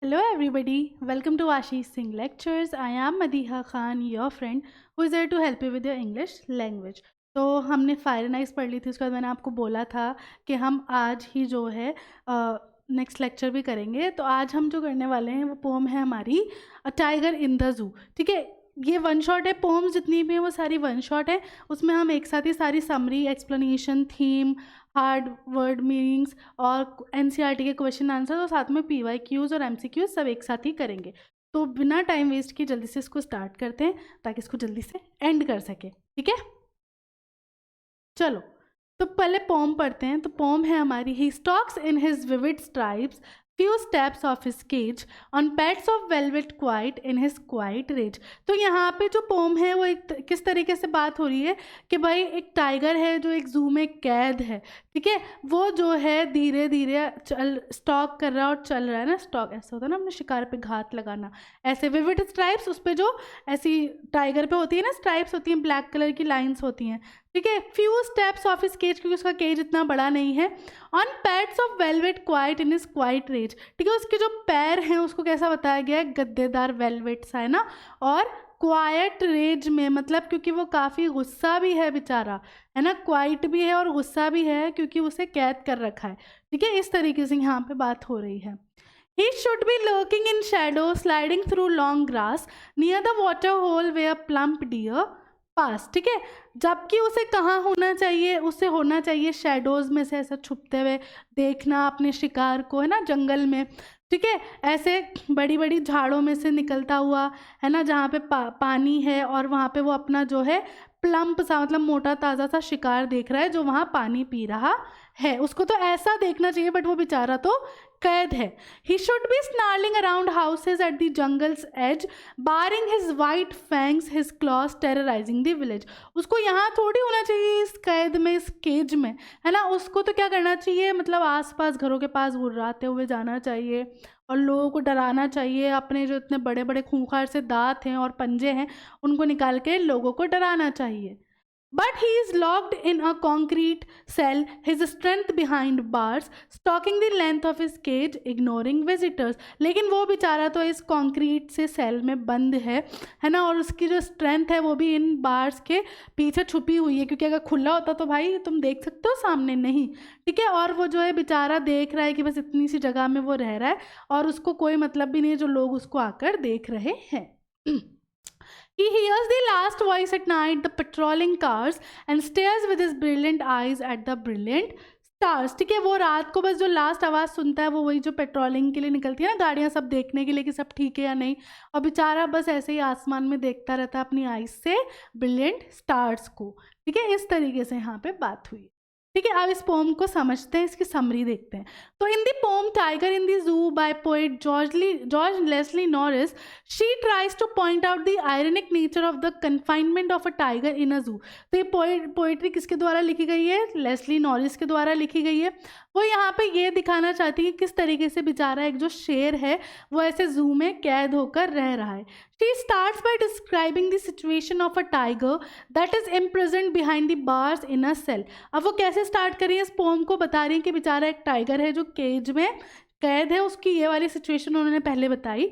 Hello everybody, welcome to Ashish Singh Lectures. I am Madiha Khan, your friend who is there to help you with your English language. तो हमने fire and ice पढ़ ली थी, उसके बाद मैंने आपको बोला था कि हम आज ही जो है नेक्स्ट लेक्चर भी करेंगे। तो आज हम जो करने वाले हैं वो पोम है हमारी अ टाइगर इन द जू। ठीक है, ये वन शॉट है। पोम्स जितनी भी हैं वो सारी वन शॉट है। उसमें हम एक साथ ही सारी summary, explanation, theme, hard word meanings और एनसीईआरटी के क्वेश्चन आंसर और साथ में पीवाईक्यूज और एमसीक्यूज सब एक साथ ही करेंगे। तो बिना टाइम वेस्ट किए जल्दी से इसको स्टार्ट करते हैं ताकि इसको जल्दी से एंड कर सके। ठीक है, चलो तो पहले पोम पढ़ते हैं। तो पोम है हमारी, he stalks in his vivid stripes few steps of his cage on pads of velvet quiet in his quiet rage। तो यहाँ पे जो पोम है वो एक किस तरीके से बात हो रही है कि भाई एक टाइगर है जो एक जू में कैद है। ठीक है, वो जो है धीरे धीरे स्टॉक कर रहा है और चल रहा है ना। स्टॉक ऐसा होता है ना, अपने शिकार पे घात लगाना। ऐसे विविड स्ट्राइप्स, उस पर जो ऐसी टाइगर पे होती है ना स्ट्राइप्स होती हैं, ब्लैक कलर की लाइन्स होती हैं। ठीक है, few steps of his cage, क्योंकि उसका केज इतना बड़ा नहीं है। On pads of velvet quiet in his quiet rage. ठीक है, उसके जो पैर हैं उसको कैसा बताया गया है, गद्देदार वेलवेट सा है ना। और क्वाइट रेज में मतलब क्योंकि वो काफ़ी गुस्सा भी है बेचारा, है ना। क्वाइट भी है और गुस्सा भी है क्योंकि उसे कैद कर रखा है। ठीक है, इस तरीके से यहाँ पे बात हो रही है। He should be lurking in shadow, sliding through long grass near the water hole where plump deer पास। ठीक है, जबकि उसे कहाँ होना चाहिए, उसे होना चाहिए शेडोज़ में से ऐसा छुपते हुए देखना अपने शिकार को, है ना, जंगल में। ठीक है, ऐसे बड़ी बड़ी झाड़ों में से निकलता हुआ, है ना, जहाँ पे पानी है और वहाँ पे वो अपना जो है प्लम्प सा मतलब मोटा ताज़ा सा शिकार देख रहा है जो वहाँ पानी पी रहा है। उसको तो ऐसा देखना चाहिए बट वो बेचारा तो कैद है। He should be snarling around houses at the jungle's edge, baring his white fangs his claws terrorising the village. उसको यहाँ थोड़ी होना चाहिए इस कैद में, इस केज में, है ना। उसको तो क्या करना चाहिए, मतलब आसपास घरों के पास गुर्राते हुए जाना चाहिए और लोगों को डराना चाहिए। अपने जो इतने बड़े बड़े खूंखार से दांत हैं और पंजे हैं उनको निकाल के लोगों को डराना चाहिए। But he is locked in a concrete cell, his strength behind bars, stalking the length of his cage, ignoring visitors। लेकिन वो बेचारा तो इस कंक्रीट से सेल में बंद है ना, और उसकी जो स्ट्रेंथ है वो भी इन बार्स के पीछे छुपी हुई है, क्योंकि अगर खुला होता तो भाई तुम देख सकते हो, सामने नहीं। ठीक है, और वो जो है बेचारा देख रहा है कि बस इतनी सी जगह में वो रह रहा है और उसको कोई मतलब भी नहीं है जो लोग उसको आकर देख रहे हैं। He hears the last voice at night, the patrolling cars, and stares with his brilliant eyes at the brilliant stars। ठीक है, वो रात को बस जो लास्ट आवाज़ सुनता है वो वही जो पेट्रोलिंग के लिए निकलती है ना गाड़ियाँ, सब देखने के लिए कि सब ठीक है या नहीं। और बेचारा बस ऐसे ही आसमान में देखता रहता है अपनी आइज से ब्रिलियंट स्टार्स को। ठीक है, इस तरीके से यहाँ पे बात हुई। ठीक है, अब इस पोम को समझते हैं, इसकी समरी देखते हैं। तो in the poem tiger in the zoo by poet George Leslie Norris, she tries to point out the ironic nature of the confinement of a tiger in a zoo. तो ये poetry किसके द्वारा लिखी गई है, लेस्ली नॉरिस के द्वारा लिखी गई है। वो यहाँ पे ये दिखाना चाहती है कि किस तरीके से बेचारा एक जो शेर है वो ऐसे जू में कैद होकर रह रहा है। She starts by describing the situation of a tiger that is imprisoned behind the bars in a cell। अब वो कैसे स्टार्ट कर रही है इस पोम को, बता रही है कि बेचारा एक टाइगर है जो केज में कैद है, उसकी ये वाली सिचुएशन उन्होंने पहले बताई।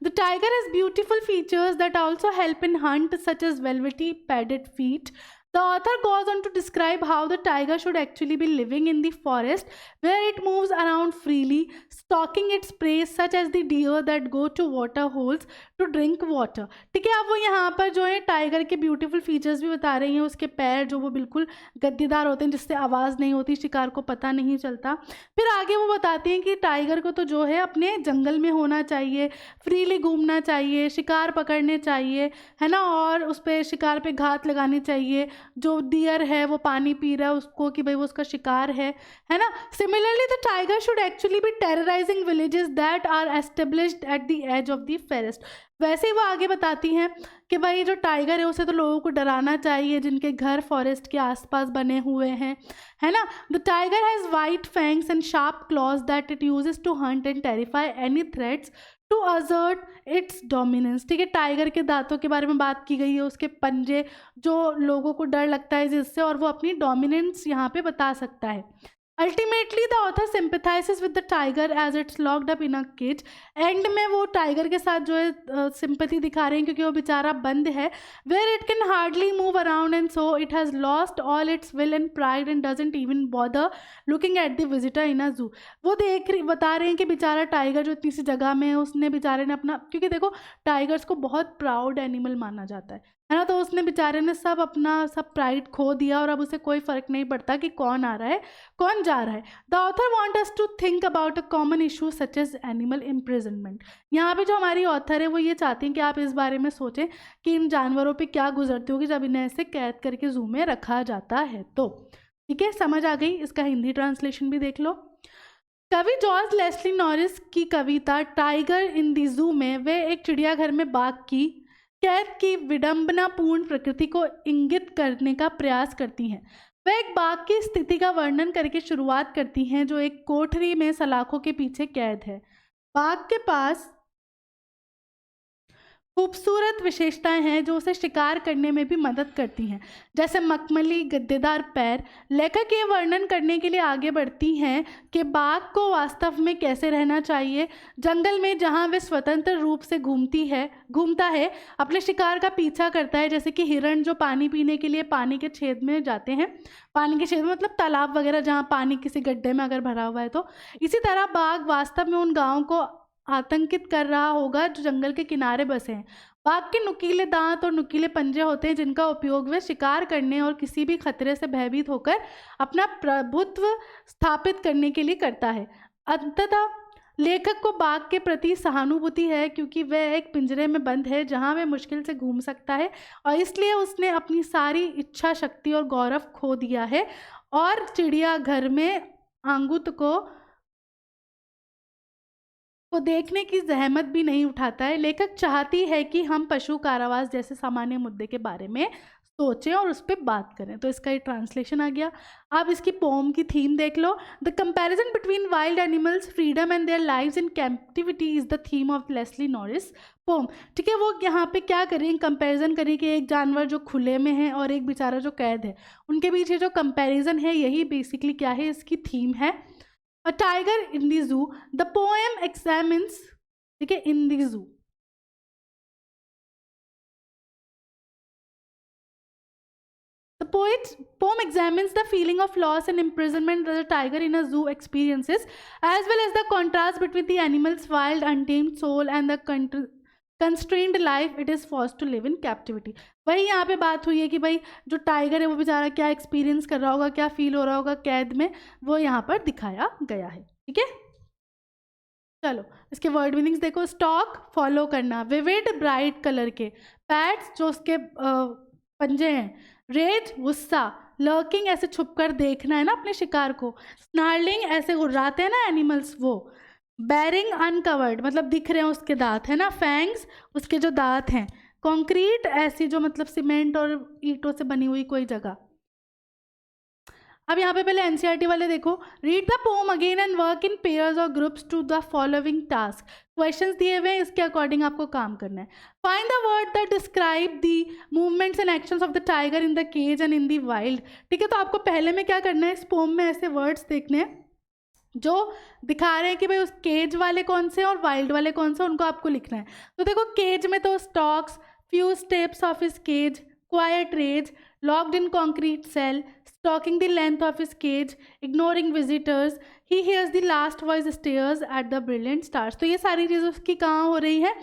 The tiger has beautiful features that also help in hunt, such as velvety padded feet। The author goes on to describe how the tiger should actually be living in the forest where it moves around freely, stalking its prey such as the deer that go to water holes to drink water। ठीक है, अब वो यहाँ पर जो है tiger के beautiful features भी बता रही हैं। उसके पैर जो वो बिल्कुल गद्दीदार होते हैं जिससे आवाज़ नहीं होती, शिकार को पता नहीं चलता। फिर आगे वो बताती हैं कि टाइगर को तो जो है अपने जंगल में होना चाहिए, फ्रीली घूमना चाहिए, शिकार पकड़ने चाहिए, है ना, और उस पर शिकार पे घात लगानी चाहिए। जो डियर है वो पानी पी रहा है उसको कि भाई वो उसका शिकार है ना। Similarly the tiger should actually be terrorizing villages that are established at the edge of the forest. वैसे ही वो आगे बताती हैं कि भाई जो टाइगर है उसे तो लोगों को डराना चाहिए जिनके घर फॉरेस्ट के आसपास बने हुए हैं, है ना। The tiger has white fangs and sharp claws that it uses to hunt and terrify any threats to assert its dominance. ठीक है, टाइगर के दांतों के बारे में बात की गई है, उसके पंजे जो लोगों को डर लगता है जिससे, और वो अपनी डोमिनेंस यहाँ पे बता सकता है। Ultimately the author sympathises with the tiger as it's locked up in a cage. End में वो टाइगर के साथ जो है सिंपथी दिखा रहे हैं क्योंकि वो बेचारा बंद है। Where it can hardly move around and so it has lost all its will and pride and doesn't even bother looking at the visitor in a zoo. वो बता रहे हैं कि बेचारा टाइगर जो इतनी सी जगह में है, उसने बेचारे ने अपना, क्योंकि देखो टाइगर्स को बहुत प्राउड एनिमल माना जाता है ना, तो उसने बेचारे ने सब प्राइड खो दिया और अब उसे कोई फर्क नहीं पड़ता कि कौन आ रहा है कौन जा रहा है। The author want us to think about a common issue such as animal imprisonment. यहाँ पे जो हमारी ऑथर है वो ये चाहती हैं कि आप इस बारे में सोचें कि इन जानवरों पे क्या गुजरती होगी जब इन्हें ऐसे कैद करके जू में रखा जाता है। तो ठीक है, समझ आ गई। इसका हिंदी ट्रांसलेशन भी देख लो। कवि जॉर्ज लेस्ली नॉरिस की कविता टाइगर इन द जू में वे एक चिड़ियाघर में बाघ की कैद की विडंबनापूर्ण प्रकृति को इंगित करने का प्रयास करती हैं। वह एक बाघ की स्थिति का वर्णन करके शुरुआत करती हैं जो एक कोठरी में सलाखों के पीछे कैद है। बाघ के पास खूबसूरत विशेषताएं हैं जो उसे शिकार करने में भी मदद करती हैं, जैसे मखमली गद्देदार पैर। लेखक ये वर्णन करने के लिए आगे बढ़ती हैं कि बाघ को वास्तव में कैसे रहना चाहिए। जंगल में जहां वे स्वतंत्र रूप से घूमता है, अपने शिकार का पीछा करता है, जैसे कि हिरण जो पानी पीने के लिए पानी के छेद में जाते हैं। पानी के छेद में मतलब तालाब वगैरह जहाँ पानी किसी गड्ढे में अगर भरा हुआ है तो। इसी तरह बाघ वास्तव में उन गाँवों को आतंकित कर रहा होगा जो जंगल के किनारे बसे हैं। बाघ के नुकीले दांत और नुकीले पंजे होते हैं जिनका उपयोग वे शिकार करने और किसी भी खतरे से भयभीत होकर अपना प्रभुत्व स्थापित करने के लिए करता है। अंततः लेखक को बाघ के प्रति सहानुभूति है क्योंकि वह एक पिंजरे में बंद है जहां वह मुश्किल से घूम सकता है और इसलिए उसने अपनी सारी इच्छा शक्ति और गौरव खो दिया है और चिड़ियाघर में आंगुत को देखने की जहमत भी नहीं उठाता है। लेखक चाहती है कि हम पशु कारावास जैसे सामान्य मुद्दे के बारे में सोचें और उस पर बात करें। तो इसका ये ट्रांसलेशन आ गया। आप इसकी पोम की थीम देख लो। The comparison between wild animals freedom and their lives in captivity is the theme of Leslie Norris poem. ठीक है, वो यहाँ पे क्या करें, कंपैरिजन करें कि एक जानवर जो खुले में है और एक बेचारा जो कैद है, उनके बीच जो कंपैरिजन है यही बेसिकली क्या है, इसकी थीम है। A tiger in the zoo. The poem examines, ठीक है, in the zoo. The poem examines the feeling of loss and imprisonment that the tiger in a zoo experiences, as well as the contrast between the animal's wild, untamed soul and the constrained life it is forced to live in captivity. वही यहाँ पे बात हुई है कि भाई जो tiger है वो बेचारा क्या एक्सपीरियंस कर रहा होगा, क्या फील हो रहा होगा कैद में, वो यहाँ पर दिखाया गया है। ठीक है, चलो इसके वर्ड मीनिंग्स देखो। स्टॉक फॉलो करना, विविड ब्राइट कलर के, पैड्स जो उसके पंजे हैं, रेज गुस्सा, लर्किंग ऐसे छुपकर देखना है ना अपने शिकार को, स्नार्लिंग ऐसे उड़ाते हैं ना एनिमल्स वो, बैरिंग अनकवर्ड मतलब दिख रहे हैं उसके दांत है ना, फैंग्स उसके जो दांत हैं, कंक्रीट ऐसी जो मतलब सीमेंट और ईंटों से बनी हुई कोई जगह। अब यहाँ पे पहले एनसीईआरटी वाले देखो। Read the poem again and work in pairs और groups to the following task. Questions दिए हुए हैं, इसके अकॉर्डिंग आपको काम करना है। Find the word that describe the movements and actions of the tiger in the cage and in the wild. ठीक है, तो आपको पहले में क्या करना है, इस पोम में ऐसे वर्ड्स देखने हैं जो दिखा रहे हैं कि भाई उस केज वाले कौन से और वाइल्ड वाले कौन से, उनको आपको लिखना है। तो देखो केज में तो stalks, few steps of his cage, quiet rage, locked in concrete cell, stalking the length of his cage, ignoring visitors, he hears the last voice, stares at the brilliant stars। तो ये सारी चीज़ उसकी कहाँ हो रही है,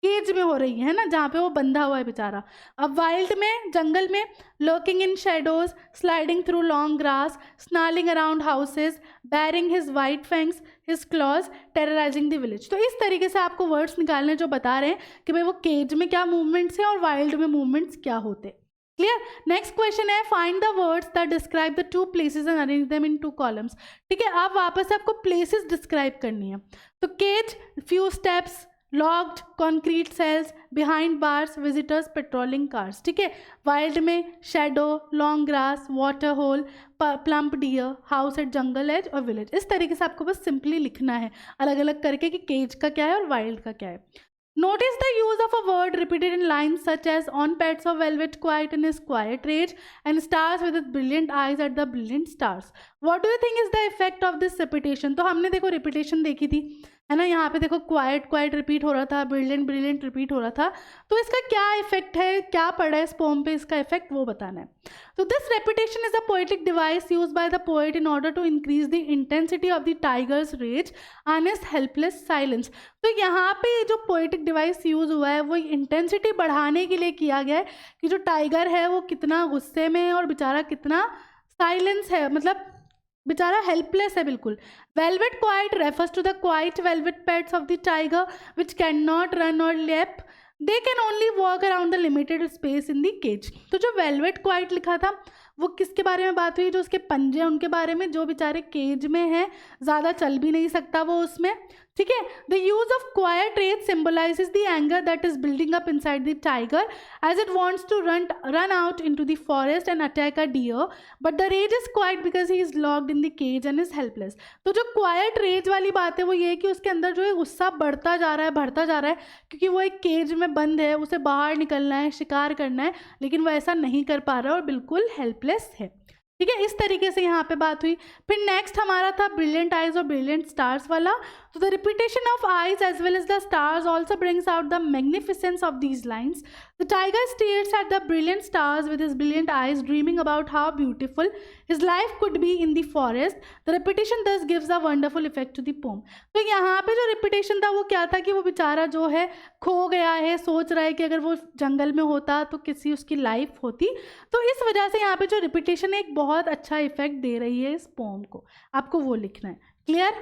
केज में हो रही है ना, जहाँ पे वो बंधा हुआ है बेचारा। अब वाइल्ड में, जंगल में, lurking in shadows, sliding through long grass, snarling around houses, bearing his white fangs, his claws, terrorising the village. तो इस तरीके से आपको वर्ड्स निकालने जो बता रहे हैं कि भाई वो केज में क्या मूवमेंट्स हैं और वाइल्ड में मूवमेंट्स क्या होते हैं। क्लियर। नेक्स्ट क्वेश्चन है find the words that describe the two places and arrange them in two columns. ठीक है, आप वापस से आपको प्लेसेस डिस्क्राइब करनी है। तो cage, few steps, locked concrete cells, behind bars, visitors, patrolling cars. ठीक है, वाइल्ड में shadow, long grass, water hole, plump deer, house at jungle edge और विलेज। इस तरीके से आपको बस सिंपली लिखना है अलग अलग करके कि केज का क्या है और वाइल्ड का क्या है। Notice the use of a word repeated in lines such as on pads of velvet quiet in his quiet rage and stars with its brilliant eyes at the brilliant stars। What do you think is the effect of this repetition? तो हमने देखो repetition देखी थी, है ना, यहाँ पे देखो क्वाइट क्वाइट रिपीट हो रहा था, ब्रिलियंट ब्रिलियंट रिपीट हो रहा था। तो इसका क्या इफेक्ट है, क्या पड़ा है इस पोम पे, इसका इफेक्ट वो बताना है। तो this repetition is a poetic device use by the poet in order to increase the intensity of the tiger's rage and his helpless silence. तो यहाँ पे जो पोएटिक डिवाइस यूज हुआ है वो इंटेंसिटी बढ़ाने के लिए किया गया है कि जो टाइगर है वो कितना गुस्से में है और बेचारा कितना साइलेंस है, मतलब बेचारा हेल्पलेस है बिल्कुल। Velvet quiet refers to the quiet velvet pets of the tiger which can not run or leap, they can only walk around the limited space in the cage. तो जो वेलवेट क्वाइट लिखा था वो किसके बारे में बात हुई? जो उसके पंजे हैं उनके बारे में, जो बेचारे केज में हैं, ज़्यादा चल भी नहीं सकता वो उसमें, ठीक है। The use of quiet rage symbolizes the anger that is building up inside the tiger as it wants to run out into the forest and attack a deer, but the rage is quiet because he is locked in the cage and is helpless. तो जो quite raise वाली बात है वो ये है कि उसके अंदर जो है गुस्सा बढ़ता जा रहा है, बढ़ता जा रहा है, क्योंकि वो एक केज में बंद है, उसे बाहर निकलना है, शिकार करना है, लेकिन वो ऐसा नहीं कर पा रहा है और बिल्कुल हेल्पलेस है, ठीक है। इस तरीके से यहाँ पे बात हुई। फिर नेक्स्ट हमारा था ब्रिलियंट आइज और ब्रिलियंट स्टार्स वाला। तो the repetition of eyes as well as the stars also brings out the magnificence of these lines. The tiger stares at the brilliant stars with his brilliant eyes dreaming about how beautiful his life could be in the forest. The repetition thus gives a wonderful effect to the poem. तो यहाँ पे जो repetition था वो क्या था कि वो बेचारा जो है खो गया है, सोच रहा है कि अगर वो जंगल में होता तो किसी उसकी लाइफ होती। तो इस वजह से यहाँ पे जो रिपीटेशन है एक बहुत अच्छा इफेक्ट दे रही है इस पोम को, आपको वो लिखना है। क्लियर?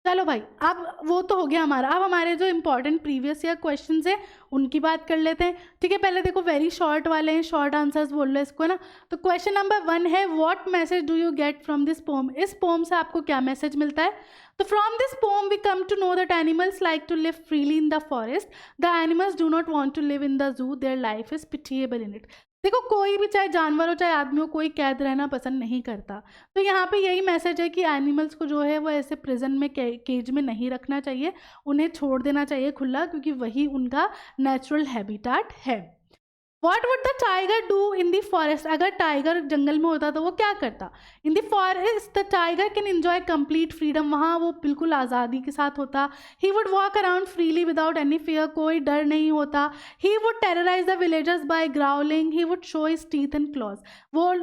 चलो भाई, अब वो तो हो गया हमारा। अब हमारे जो इंपॉर्टेंट प्रीवियस ईयर क्वेश्चंस हैं उनकी बात कर लेते हैं, ठीक है। पहले देखो वेरी शॉर्ट वाले हैं, शॉर्ट आंसर्स बोल लो इसको, है ना। तो क्वेश्चन नंबर 1 है what message do you get from this poem? इस पोम से आपको क्या मैसेज मिलता है? तो from this poem we come to know that animals like to live freely in the forest, the animals do not want to live in the zoo, their life is pitiable in it. देखो कोई भी, चाहे जानवर हो चाहे आदमी हो, कोई कैद रहना पसंद नहीं करता। तो यहाँ पे यही मैसेज है कि एनिमल्स को जो है वो ऐसे प्रिजन में, केज में नहीं रखना चाहिए, उन्हें छोड़ देना चाहिए खुला, क्योंकि वही उनका नेचुरल हैबिटेट है। What would the tiger do in the forest? अगर टाइगर जंगल में होता तो वो क्या करता? In the forest the tiger can enjoy complete freedom, वहाँ वो बिल्कुल आज़ादी के साथ होता। He would walk around freely without any fear, कोई डर नहीं होता। He would terrorize the villagers by growling, he would show his teeth and claws, वो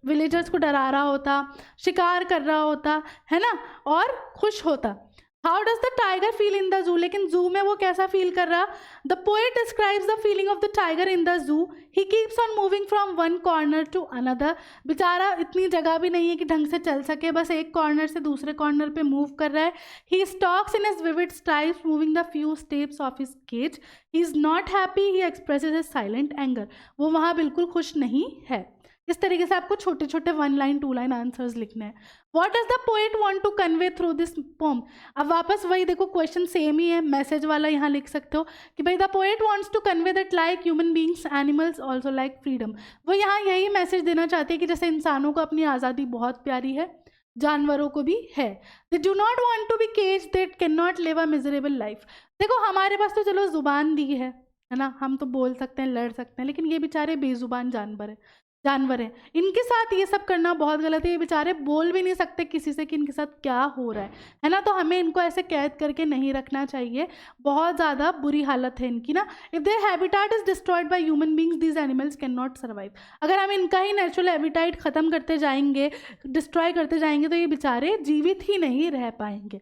विलेजर्स को डरा रहा होता, शिकार कर रहा होता, है ना, और खुश होता। How does the tiger feel in the zoo? लेकिन जू में वो कैसा फील कर रहा? The poet describes the feeling of the tiger in the zoo, he keeps on moving from one corner to another. बेचारा इतनी जगह भी नहीं है कि ढंग से चल सके, बस एक कॉर्नर से दूसरे कॉर्नर पे मूव कर रहा है। He stalks in his vivid styles moving the few steps of his cage, he is not happy, he expresses his silent anger, वो वहाँ बिल्कुल खुश नहीं है। इस तरीके से आपको छोटे छोटे 1 लाइन 2 लाइन आंसर्स लिखने हैं। What does the poet want to convey through this poem? अब वापस वही देखो, क्वेश्चन सेम ही है, मैसेज वाला यहाँ लिख सकते हो कि भाई the poet wants to convey that like human beings animals also like freedom. वो यहाँ यही मैसेज देना चाहते हैं कि जैसे इंसानों को अपनी आज़ादी बहुत प्यारी है, जानवरों को भी है। They do not want to be cage, they can not live a miserable life. देखो हमारे पास तो चलो जुबान दी है ना, हम तो बोल सकते हैं, लड़ सकते हैं, लेकिन ये बेचारे बेजुबान जानवर हैं, इनके साथ ये सब करना बहुत गलत है। ये बेचारे बोल भी नहीं सकते किसी से कि इनके साथ क्या हो रहा है ना। तो हमें इनको ऐसे कैद करके नहीं रखना चाहिए, बहुत ज़्यादा बुरी हालत है इनकी ना। If their habitat is destroyed by human beings these animals can not survive. अगर हम इनका ही नेचुरल हैबिटेट ख़त्म करते जाएंगे, डिस्ट्रॉय करते जाएंगे, तो ये बेचारे जीवित ही नहीं रह पाएंगे।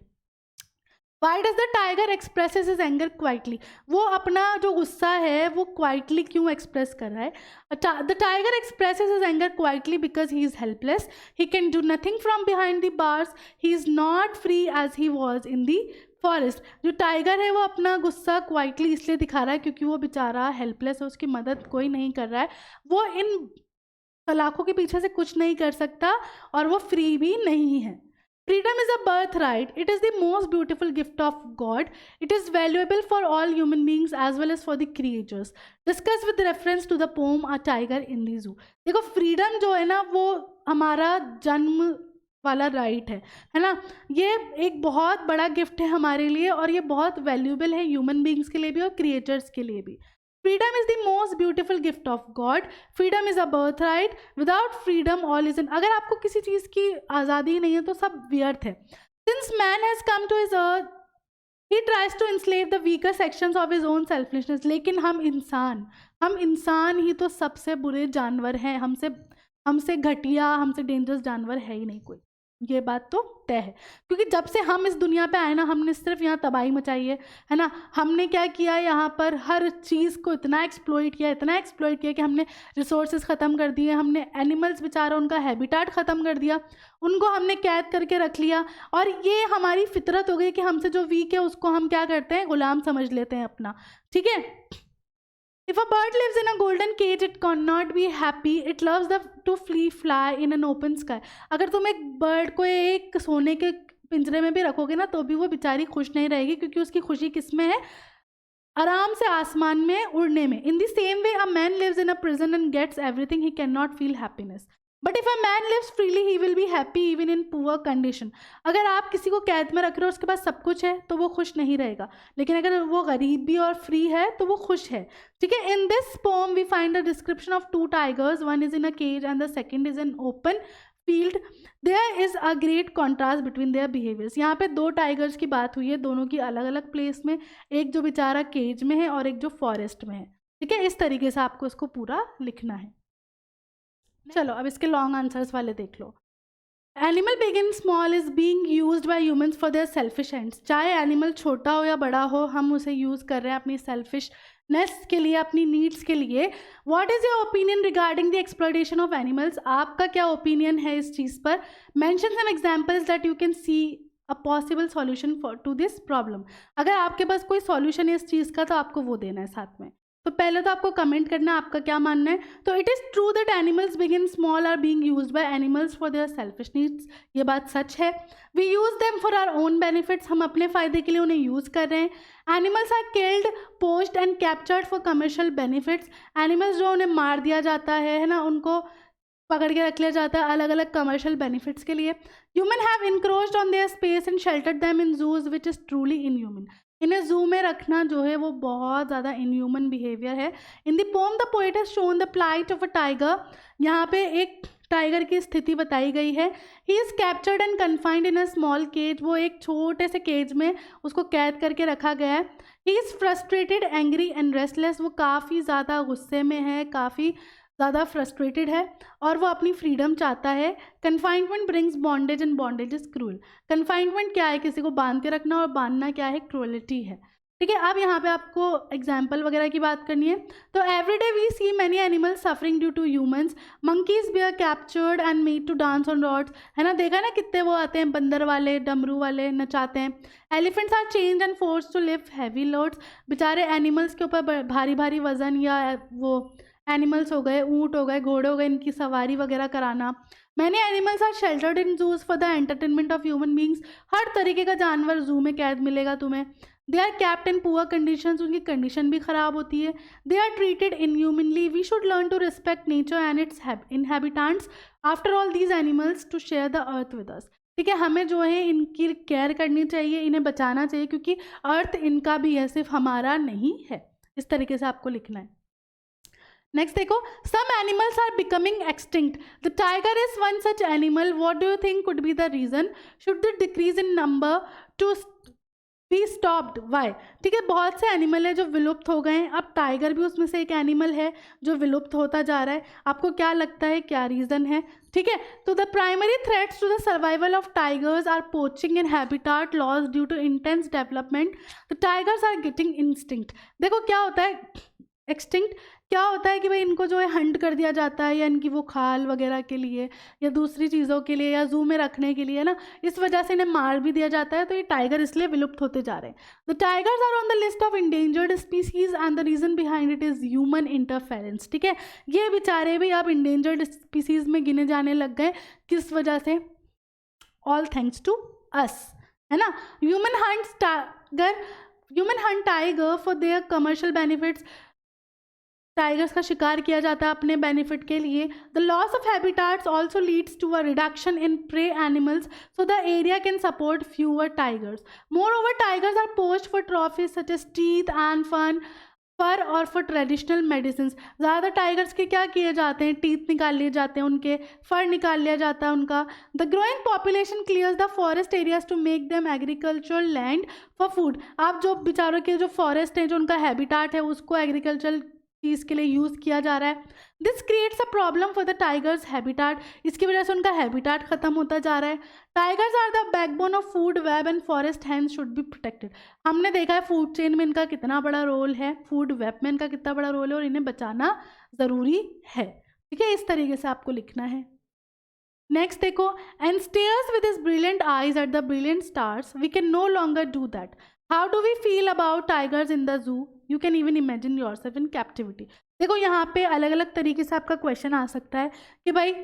Why does the tiger expresses his anger quietly? वो अपना जो गुस्सा है वो क्वाइटली क्यों एक्सप्रेस कर रहा है? The tiger expresses his anger quietly because he is helpless, he can do nothing from behind the bars, he is not free as he was in the forest. जो टाइगर है वो अपना गुस्सा quietly इसलिए दिखा रहा है क्योंकि वो बेचारा हेल्पलेस है, उसकी मदद कोई नहीं कर रहा है, वो इन सलाखों के पीछे से कुछ नहीं कर सकता और वो फ्री भी नहीं है। Freedom is a birthright. It is the most beautiful gift of God. It is valuable for all human beings as well as for the creatures. Discuss with reference to the poem A Tiger in the Zoo. देखो freedom जो है ना वो हमारा जन्म वाला right है ना। ये एक बहुत बड़ा गिफ्ट है हमारे लिए और ये बहुत वैल्यूएबल है ह्यूमन बींग्स के लिए भी और क्रिएचर्स के लिए भी। Freedom is the most beautiful gift of God, freedom is a birth right, without freedom all is in. अगर आपको किसी चीज़ की आज़ादी नहीं है तो सब व्यर्थ है। Since man has come to his earth he tries to enslave the weaker sections of his own selfishness. लेकिन हम इंसान ही तो सबसे बुरे जानवर हैं, हमसे घटिया, हमसे डेंजरस जानवर है ही नहीं कोई। ये बात तो तय है, क्योंकि जब से हम इस दुनिया पे आए ना, हमने सिर्फ यहाँ तबाही मचाई है ना। हमने क्या किया, यहाँ पर हर चीज़ को इतना एक्सप्लॉइट किया कि हमने रिसोर्सेज ख़त्म कर दिए, हमने एनिमल्स बेचारा उनका हैबिटाट ख़त्म कर दिया, उनको हमने कैद करके रख लिया। और ये हमारी फितरत हो गई कि हमसे जो वीक है उसको हम क्या करते हैं, गुलाम समझ लेते हैं अपना। ठीक है। If a bird lives in a golden cage, it cannot be happy. It loves to fly in an open sky. अगर तुम एक बर्ड को एक सोने के पिंजरे में भी रखोगे ना, तो भी वो बेचारी खुश नहीं रहेगी, क्योंकि उसकी खुशी किस में है, आराम से आसमान में उड़ने में। In the same way, a man lives in a prison and gets everything, he cannot feel happiness. But if a man lives freely, he will be happy even in poor condition. अगर आप किसी को कैद में रख रहे हो, उसके पास सब कुछ है, तो वो खुश नहीं रहेगा। लेकिन अगर वो गरीब भी और फ्री है तो वो खुश है। ठीक है। In this poem we find a description of 2 tigers, one is in a cage and the second is in open field. There is a great contrast between their behaviors. यहाँ पे 2 टाइगर्स की बात हुई है, दोनों की अलग अलग प्लेस में, एक जो बेचारा केज में है और एक जो फॉरेस्ट में है। ठीक है। इस तरीके से आपको इसको पूरा लिखना है। चलो अब इसके लॉन्ग आंसर्स वाले देख लो। Animal big in small is being used by humans for their selfish ends. चाहे एनिमल छोटा हो या बड़ा हो, हम उसे यूज़ कर रहे हैं अपनी सेल्फिशनेस के लिए, अपनी नीड्स के लिए। What is your opinion regarding the exploitation of animals? आपका क्या ओपिनियन है इस चीज़ पर? Mention some examples that you can see a possible solution for to this problem. अगर आपके पास कोई सॉल्यूशन है इस चीज़ का, तो आपको वो देना है साथ में। तो पहले तो आपको कमेंट करना है आपका क्या मानना है। तो it is true that animals big in small are being used by animals for their selfish needs. ये बात सच है। We use them for our own benefits. हम अपने फ़ायदे के लिए उन्हें यूज़ कर रहे हैं। Animals are killed, poached and captured for commercial benefits. Animals जो उन्हें मार दिया जाता है ना, उनको पकड़ के रख लिया जाता है अलग अलग कमर्शियल बेनिफिट्स के लिए। Human have encroached on their space and sheltered them in zoos which is truly inhuman. इन्हें जू में रखना जो है वो बहुत ज़्यादा इनह्यूमन बिहेवियर है। In the poem the poet has shown the plight of a tiger. यहाँ पे एक टाइगर की स्थिति बताई गई है। He is captured and confined in a small cage. वो एक छोटे से केज में उसको कैद करके रखा गया है। He is frustrated, angry and restless. वो काफ़ी ज़्यादा गुस्से में है, काफ़ी ज़्यादा फ्रस्ट्रेटेड है और वो अपनी फ्रीडम चाहता है। Confinement brings bondage and bondage is cruel. Confinement क्या है, किसी को बांध के रखना, और बांधना क्या है, क्रूअलिटी है। ठीक है। अब यहाँ पे आपको एग्जाम्पल वगैरह की बात करनी है। तो everyday we see many animals suffering due to humans. Monkeys be are captured and made to dance on rods. है ना, देखा ना कितने वो आते हैं, बंदर वाले, डमरू वाले नचाते हैं। Elephants are chained and forced to lift heavy loads. बेचारे एनिमल्स के ऊपर भारी भारी वजन, या वो एनिमल्स हो गए, ऊँट हो गए, घोड़े हो गए, इनकी सवारी वगैरह कराना। Many animals are sheltered in zoos for the entertainment of human beings. हर तरीके का जानवर जू में कैद मिलेगा तुम्हें। They are kept in poor conditions. उनकी कंडीशन भी ख़राब होती है। They are treated inhumanly. We should learn to respect nature and its inhabitants. After all these animals to share the earth with us. ठीक है, हमें जो है इनकी केयर करनी चाहिए, इन्हें बचाना चाहिए, क्योंकि अर्थ इनका भी है, सिर्फ हमारा नहीं है। इस तरीके से आपको लिखना है। नेक्स्ट देखो, some animals are becoming extinct. The tiger is one such animal. What do you think could be the reason? Should the decrease in number to be stopped? Why? ठीक है, बहुत से एनिमल है जो विलुप्त हो गए हैं। अब टाइगर भी उसमें से एक एनिमल है जो विलुप्त होता जा रहा है। आपको क्या लगता है क्या रीज़न है? ठीक है, तो the primary threats to the survival of tigers are poaching in habitat loss due to intense development. The tigers are getting instinct. देखो क्या होता है एक्सटिंक्ट, क्या होता है कि भाई इनको जो है हंट कर दिया जाता है, या इनकी वो खाल वगैरह के लिए, या दूसरी चीज़ों के लिए, या जू में रखने के लिए, है ना, इस वजह से इन्हें मार भी दिया जाता है। तो ये टाइगर इसलिए विलुप्त होते जा रहे हैं। The tigers are on the list of endangered species and the reason behind it is human interference. ठीक है, ये बेचारे भी अब इंडेंजर्ड स्पीसीज में गिने जाने लग गए। किस वजह से? ऑल थैंक्स टू अस, है ना। Human hunt tiger for their commercial benefits. Tigers का शिकार किया जाता है अपने बेनिफिट के लिए। The loss of habitats also leads to a reduction in prey animals so the area can support fewer tigers. Moreover tigers are poached for trophies such as teeth and fun fur or for traditional medicine. ज़्यादा tigers के क्या किए जाते हैं, teeth निकाल लिए जाते हैं, उनके फर निकाल लिया जाता है उनका। The growing population clears the forest areas to make them agricultural land for food. आप जो बेचारों के जो फॉरेस्ट हैं, जो उनका हैबिटाट है, उसको एग्रीकल्चरल चीज़ के लिए यूज़ किया जा रहा है। This creates a problem for the tigers habitat. इसकी वजह से उनका हैबिटाट खत्म होता जा रहा है। Tigers are the backbone of food web and forest hence should be protected. हमने देखा है फूड चेन में इनका कितना बड़ा रोल है, फूड वेब में इनका कितना बड़ा रोल है, और इन्हें बचाना ज़रूरी है। ठीक है, इस तरीके से आपको लिखना है। नेक्स्ट देखो, and stares with his brilliant eyes at the brilliant stars, we can no longer do that. How do we feel about tigers in the zoo, you can even imagine yourself in captivity. देखो यहाँ पे अलग अलग तरीके से आपका question आ सकता है कि भाई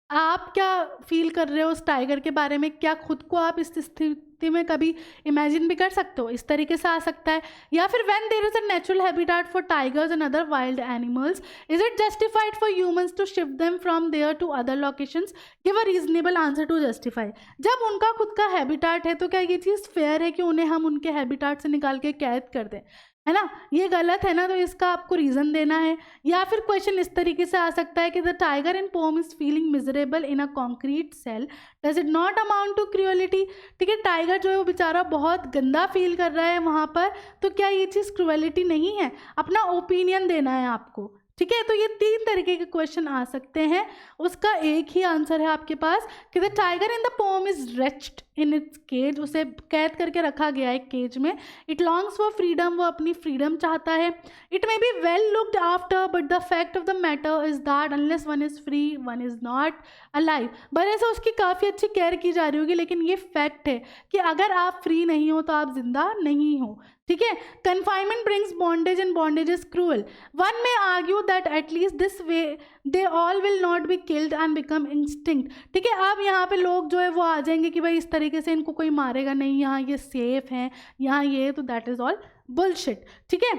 आप क्या फील कर रहे हो उस टाइगर के बारे में, क्या खुद को आप इस स्थिति में कभी इमेजिन भी कर सकते हो, इस तरीके से आ सकता है। या फिर when there is a natural habitat for tigers and other wild animals, is it justified for humans to shift them from there to other locations, give a reasonable answer to justify. जब उनका खुद का habitat है तो क्या ये चीज़ fair है कि उन्हें हम उनके हैबिटेट से निकाल के कैद कर दें, है ना, ये गलत है ना, तो इसका आपको रीज़न देना है। या फिर क्वेश्चन इस तरीके से आ सकता है कि the tiger in poem is feeling miserable in a concrete cell, does it not amount to cruelty. ठीक है, टाइगर जो है वो बेचारा बहुत गंदा फील कर रहा है वहाँ पर, तो क्या ये चीज़ क्रूअलिटी नहीं है। अपना ओपिनियन देना है आपको। ठीक है, तो ये 3 तरीके के क्वेश्चन आ सकते हैं, उसका एक ही आंसर है आपके पास कि the tiger in the poem is wretched in its cage, उसे कैद करके रखा गया है केज में। इट लॉन्ग्स फॉर फ्रीडम, वो अपनी फ्रीडम चाहता है। It may be well looked after but the fact of the matter is that unless one is free one is not alive. भले से उसकी काफ़ी अच्छी केयर की जा रही होगी, लेकिन ये फैक्ट है कि अगर आप फ्री नहीं हो तो आप जिंदा नहीं हो। ठीक है, confinement brings bondage and bondage is cruel. One may argue that at least this way they all will not be killed and become instinct. ठीक है, अब यहाँ पे लोग जो है वो आ जाएंगे कि भाई इस तरीके से इनको कोई मारेगा नहीं, यहाँ ये सेफ हैं, यहाँ ये, तो दैट इज ऑल बुलशिट। ठीक है,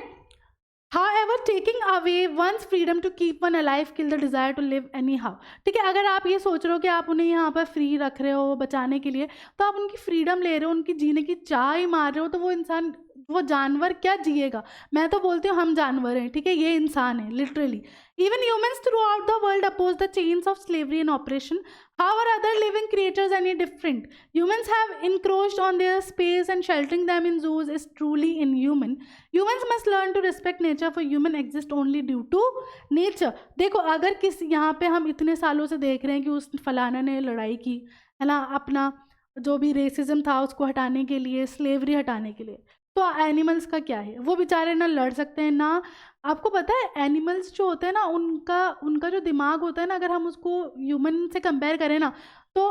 However, taking away one's freedom to keep one alive kill the desire to live anyhow। ठीक है, अगर आप ये सोच रहे हो कि आप उन्हें यहाँ पर फ्री रख रहे हो बचाने के लिए, तो आप उनकी फ्रीडम ले रहे हो, उनकी जीने की चाह ही मार रहे हो, तो वो इंसान, वो जानवर क्या जिएगा। मैं तो बोलती हूँ हम जानवर हैं, ठीक है, ये इंसान है literally. Even humans throughout the world oppose the chains of slavery in operation. How are other living creatures any different? Humans have encroached on their space and sheltering them in zoos is truly inhuman. Humans must learn to respect nature for human exist only due to nature। देखो, अगर किस यहाँ पे हम इतने सालों से देख रहे हैं कि उस फलाना ने लड़ाई की, है ना, अपना जो भी रेसिज्म था उसको हटाने के लिए, स्लेवरी हटाने के लिए, तो एनिमल्स का क्या है, वो बेचारे ना लड़ सकते हैं ना। आपको पता है एनिमल्स जो होते हैं ना, उनका उनका जो दिमाग होता है ना, अगर हम उसको ह्यूमन से कंपेयर करें ना, तो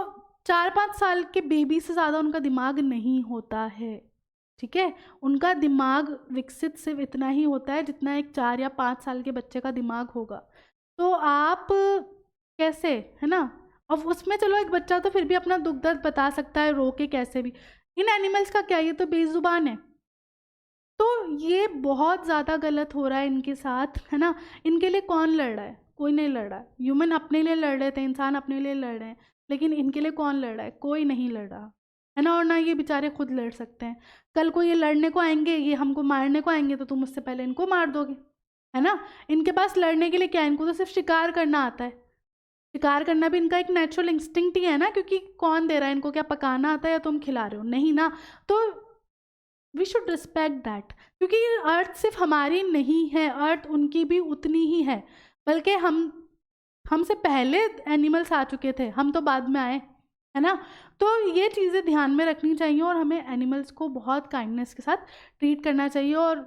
4-5 साल के बेबी से ज़्यादा उनका दिमाग नहीं होता है। ठीक है, उनका दिमाग विकसित सिर्फ इतना ही होता है जितना एक 4 या 5 साल के बच्चे का दिमाग होगा। तो आप कैसे, है ना, अब उसमें चलो एक बच्चा तो फिर भी अपना दुख दर्द बता सकता है रो के कैसे भी, इन एनिमल्स का क्या, ये तो बेजुबान है। तो ये बहुत ज़्यादा गलत हो रहा है इनके साथ, है ना। इनके लिए कौन लड़ रहा है, कोई नहीं लड़ रहा है। ह्यूमन अपने लिए लड़ रहे थे, इंसान अपने लिए लड़ रहे हैं, लेकिन इनके लिए कौन लड़ रहा है, कोई नहीं लड़ रहा, है ना। और ना ये बेचारे खुद लड़ सकते हैं। कल को ये लड़ने को आएंगे, ये हमको मारने को आएंगे, तो तुम उससे पहले इनको मार दोगे, है ना। इनके पास लड़ने के लिए क्या है, इनको तो सिर्फ शिकार करना आता है। शिकार करना भी इनका एक नेचुरल इंस्टिंक्ट ही है ना, क्योंकि कौन दे रहा है इनको, क्या पकाना आता है या तुम खिला रहे हो, नहीं ना। तो वी शुड रिस्पेक्ट दैट, क्योंकि अर्थ सिर्फ हमारी नहीं है, अर्थ उनकी भी उतनी ही है, बल्कि हमसे पहले एनिमल्स आ चुके थे, हम तो बाद में आए, है ना। तो ये चीज़ें ध्यान में रखनी चाहिए और हमें एनिमल्स को बहुत काइंडनेस के साथ ट्रीट करना चाहिए, और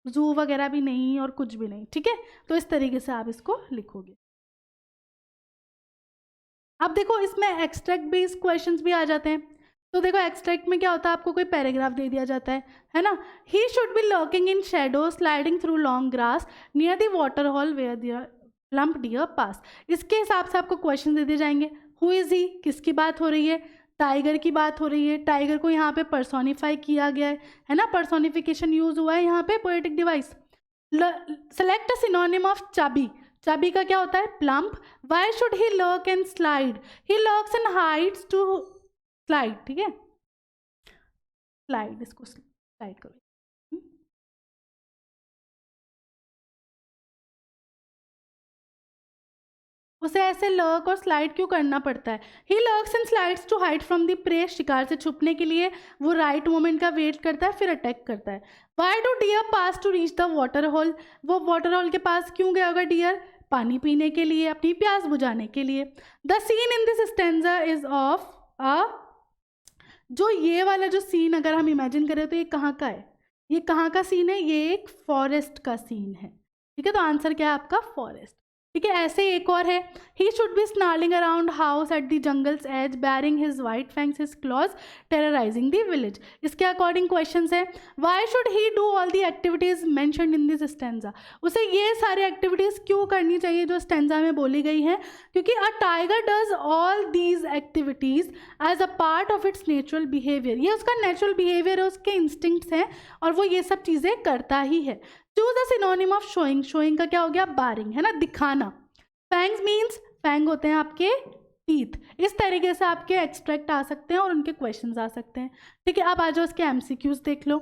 जू वगैरह भी नहीं और कुछ भी नहीं। ठीक है, तो इस तरीके से आप इसको लिखोगे। अब देखो, इसमें एक्सट्रैक्ट बेस्ड क्वेश्चंस भी आ जाते हैं। तो देखो, एक्सट्रैक्ट में क्या होता है, आपको कोई पैराग्राफ दे दिया जाता है ना। He should be lurking in shadow sliding through long grass near the water hole where there plump deer pass. इसके हिसाब से आपको क्वेश्चन दे दिए जाएंगे। हु इज़ ही, किसकी बात हो रही है, टाइगर की बात हो रही है। टाइगर को यहाँ पे पर्सोनीफाई किया गया है ना, पर्सोनिफिकेशन यूज हुआ है यहाँ पे, poetic device. Select a synonym of chubby. Chubby का क्या होता है, plump. Why should he lurk and slide, he lurks and hides to slide. ठीक है, स्लाइड, इसको स्लाइड करो। उसे ऐसे लर्क और स्लाइड क्यों करना पड़ता है? He lurks and slides to hide from the prey, शिकार से छुपने के लिए वो राइट मोमेंट का वेट करता है फिर अटैक करता है। Why do deer pass to reach the water hole, वो वाटर होल के पास क्यों गया होगा डियर? पानी पीने के लिए, अपनी प्यास बुझाने के लिए। The seen in this stanza is of a, जो ये वाला जो सीन अगर हम इमेजिन करें तो ये कहाँ का है? ये कहाँ का सीन है? ये एक फॉरेस्ट का सीन है, ठीक है। तो आंसर क्या है आपका? फॉरेस्ट, ठीक है। ऐसे एक और है, he should be snarling around house at the jungle's edge baring his white fangs his claws terrorising the village. इसके अकॉर्डिंग क्वेश्चन है, why should he do all the activities mentioned in this stanza, उसे ये सारी activities क्यों करनी चाहिए जो stanza में बोली गई हैं? क्योंकि a tiger does all these activities as a part of its natural behaviour, ये उसका नेचुरल बिहेवियर है, उसके इंस्टिंक्ट्स हैं और वो ये सब चीज़ें करता ही है। Choose a synonym of showing, showing का क्या हो गया? बारिंग, है ना, दिखाना। फैंग्स मीन्स, फैंग होते हैं आपके टीथ। इस तरीके से आपके एक्सट्रैक्ट आ सकते हैं और उनके क्वेश्चंस आ सकते हैं, ठीक है। अब आ जाओ इसके एमसीक्यूज देख लो।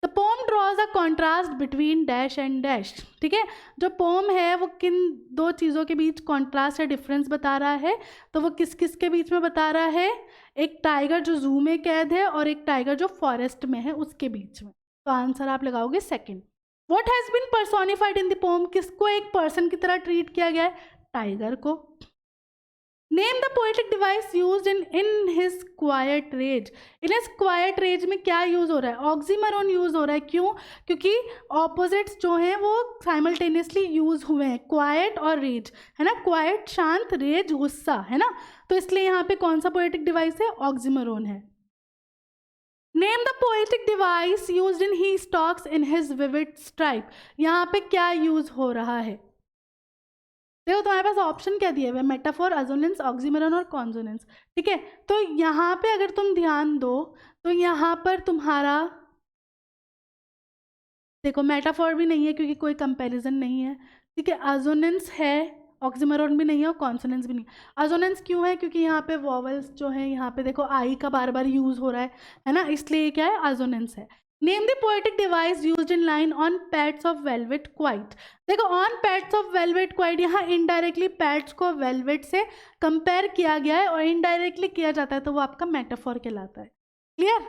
The poem draws a contrast between dash and dash, ठीक है। जो पोम है वो किन दो चीज़ों के बीच कॉन्ट्रास्ट या डिफरेंस बता रहा है? तो वो किस किस के बीच में बता रहा है? एक टाइगर जो जू में कैद है और एक टाइगर जो फॉरेस्ट में है, उसके बीच में। तो आंसर आप लगाओगे second. What has been personified in the poem, किसको एक पर्सन की तरह ट्रीट किया गया है? टाइगर को। Name the poetic device used in his quiet rage, in his quiet rage में क्या यूज हो रहा है? ऑक्सीमरोन यूज हो रहा है। क्यों? क्योंकि ऑपोजिट्स जो हैं वो साइमल्टेनियसली यूज हुए हैं, क्वाइट और रेज, है ना। क्वाइट शांत, रेज गुस्सा, है ना। तो इसलिए यहाँ पे कौन सा पोएटिक डिवाइस है? ऑक्सीमरोन है। Name the poetic device used in he stalks in his vivid stripe, यहाँ पे क्या यूज हो रहा है? देखो तुम्हारे पास ऑप्शन क्या दिए हुए? मेटाफोर, अजोनेंस, ऑक्सीमरोन और कॉन्सोनेंस, ठीक है। तो यहाँ पे अगर तुम ध्यान दो तो यहाँ पर तुम्हारा देखो मेटाफोर भी नहीं है क्योंकि कोई कंपैरिजन नहीं है, ठीक है। अजोनेंस है, ऑक्सीमरोन भी नहीं है और कॉन्सोनेंस भी नहीं है। अजोनेंस क्यों है? क्योंकि यहाँ पे वॉवल्स जो है, यहाँ पे देखो आई का बार बार यूज हो रहा है ना, इसलिए क्या है? अजोनेंस है। Name the poetic device used in line on pads of velvet quiet, देखो on pads of velvet quiet, यहाँ इनडायरेक्टली पैड्स को वेलवेट से कंपेयर किया गया है और इनडायरेक्टली किया जाता है तो वो आपका मेटाफोर कहलाता है। Clear?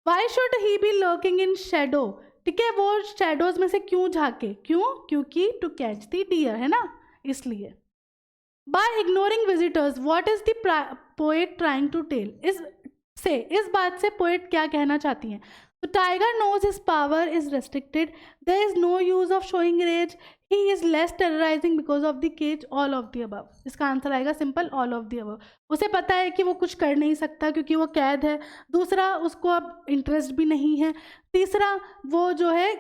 Why should he be lurking in shadow, ठीक है। वो शेडोज में से क्यों झाके? क्यों? क्योंकि टू कैच द डियर, है ना, इसलिए। By ignoring visitors what is the poet trying to tell, इस बात से पोएट क्या कहना चाहती हैं? तो tiger knows his power is restricted, there is no use of showing rage, he is less terrorising because of the cage, all of the above. इसका answer आएगा simple, all of the above. उसे पता है कि वो कुछ कर नहीं सकता क्योंकि वो कैद है। दूसरा, उसको अब इंटरेस्ट भी नहीं है। तीसरा, वो जो है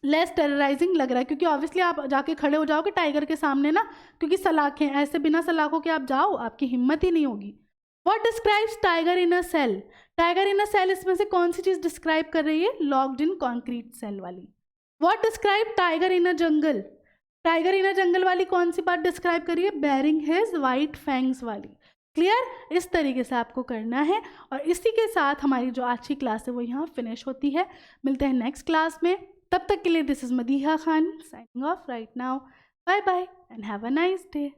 लेस टेरराइजिंग लग रहा है क्योंकि ऑब्वियसली आप जाके खड़े हो जाओगे टाइगर के सामने ना, क्योंकि सलाखें, ऐसे बिना सलाखों के आप जाओ, आपकी हिम्मत ही नहीं होगी। What describes tiger in a cell, tiger in a cell इसमें से कौन सी चीज डिस्क्राइब कर रही है? लॉक्ड इन कॉन्क्रीट सेल वाली। What describe tiger in a jungle, tiger in a jungle वाली कौन सी बात डिस्क्राइब करी है? बैरिंग हिज वाइट फैंग्स वाली। क्लियर? इस तरीके से आपको करना है और इसी के साथ हमारी जो आज की क्लास है वो यहाँ फिनिश होती है। मिलते हैं नेक्स्ट क्लास में, तब तक के लिए this is Madiha Khan signing off right now. Bye bye and have a nice day.